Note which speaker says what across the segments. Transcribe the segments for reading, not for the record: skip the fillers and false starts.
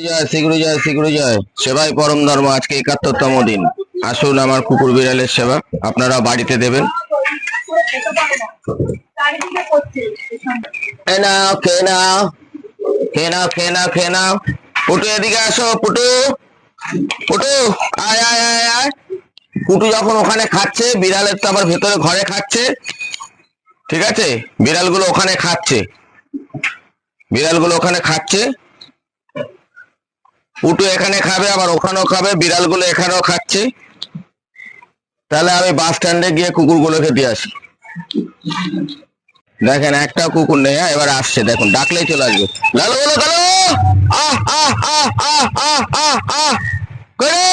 Speaker 1: জয় শ্রীগুরু জয় শ্রীগুরু জয়। সেবাই পরম ধর্ম। আজকে ৭১তম দিন। আসুন আমার কুকুর বিড়ালের সেবা আপনারা বাড়িতে দেবেন। খেয়ে নাও খেয়ে নাও খেয়ে নাও খেয়ে নাও খেয়ে নাও। পুটু এদিকে আসো, পুটু পুটু আয় আয় আয় আয়। পুটু যখন ওখানে খাচ্ছে, বিড়ালের তো আবার ভেতরে ঘরে খাচ্ছে, ঠিক আছে? বিড়ালগুলো ওখানে খাচ্ছে, বিড়ালগুলো ওখানে খাচ্ছে। পুটু এখানে খাবে, আবার ওখানেও খাবে, বিড়ালগুলো এখানেও খাচ্ছে। তাহলে আমি বাস স্ট্যান্ডে গিয়ে কুকুরগুলোকে দিয়ে আসি। দেখেন একটা কুকুর নেই। এবার আসছে, দেখুন ডাকলেই চলে আসবে। লালো বলো লালো, আহ আহ আহ আহ আহ আহ আহ করে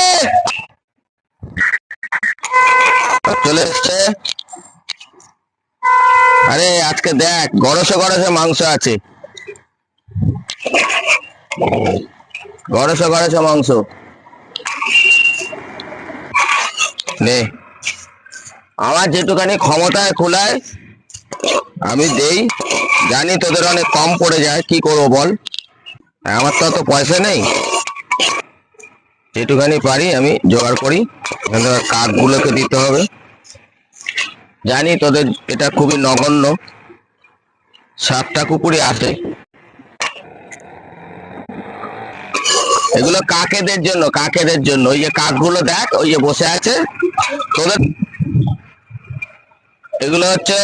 Speaker 1: চলে এসছে। আরে আজকে দেখ গরসে গরসে মাংস আছে, গরসে গরসে মাংস নে। আমার যেটুখানি ক্ষমতায় খোলায় আমি দেই, জানি তোদের অনেক কম পড়ে যায়, কি করবো বল? আমার তো অত পয়সা নেই, যেটুখানি পারি আমি জোগাড় করি। কাকগুলোকে দিতে হবে, জানি তোদের এটা খুবই নগণ্য। 7টা কুকুরই আছে। এগুলো কাকেদের জন্য, কাকেদের জন্য। ওই যে কাকগুলো দেখ, ওই যে বসে আছে তোদের, এগুলো হচ্ছে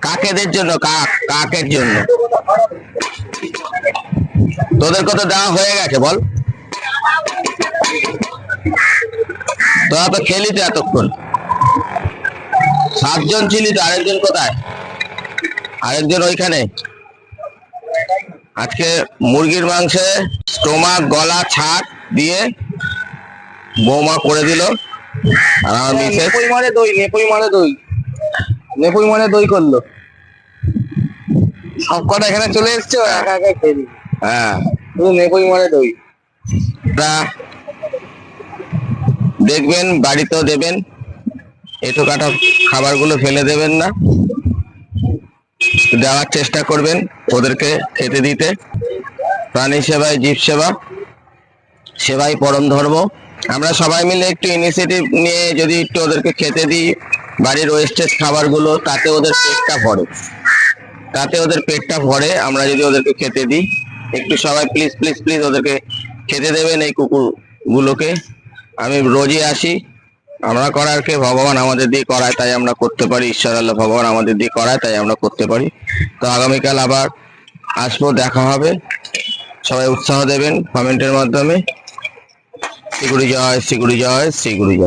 Speaker 1: কাকেদের জন্য, কাক কাকের জন্য। তোদের কত দেওয়া হয়ে গেছে বল? তোরা তো খেলি তো এতক্ষণ, 7 জন ছিলি তো। আরেকজন কোথায়? আরেকজন ওইখানে। আজকে মুরগির মাংসে স্টোমাক, গলা, ছাদ দিয়ে বৌমা করে দিল। আর আমার মিসেস
Speaker 2: নেপুই মানে দই, নেপুই মানে দই, নেপুই মানে দই করলো। সব কটা এখানে চলে এসছে, একা একা খেয়ে দিই।
Speaker 1: হ্যাঁ,
Speaker 2: শুধু নেপুই মানে দই।
Speaker 1: দেখবেন, বাড়িতেও দেবেন। এটো কাটা খাবারগুলো ফেলে দেবেন না, দেওয়ার চেষ্টা করবেন ওদেরকে খেতে দিতে। প্রাণী সেবায় জীব সেবা, সেবাই পরম ধর্ম। আমরা সবাই মিলে একটু ইনিশিয়েটিভ নিয়ে যদি একটু ওদেরকে খেতে দিই, বাড়ির ওয়েস্টেজ খাবারগুলো, তাতে ওদের পেটটা ভরে, তাতে ওদের পেটটা ভরে। আমরা যদি ওদেরকে খেতে দিই, একটু সবাই প্লিজ প্লিজ প্লিজ ওদেরকে খেতে দেবেন এই কুকুরগুলোকে। আমি রোজই আসি, আমরা করার কে? ভগবান আমাদের দিয়ে করায় তাই আমরা করতে পারি। ঈশ্বর আল্লাহ ভগবান আমাদের দিয়ে করায় তাই আমরা করতে পারি। তো আগামীকাল আবার আসবো, দেখা হবে। সবাই উৎসাহ দেবেন কমেন্টের মাধ্যমে। শ্রীগুরু জয় শ্রীগুরু জয় শ্রীগুরু জয়।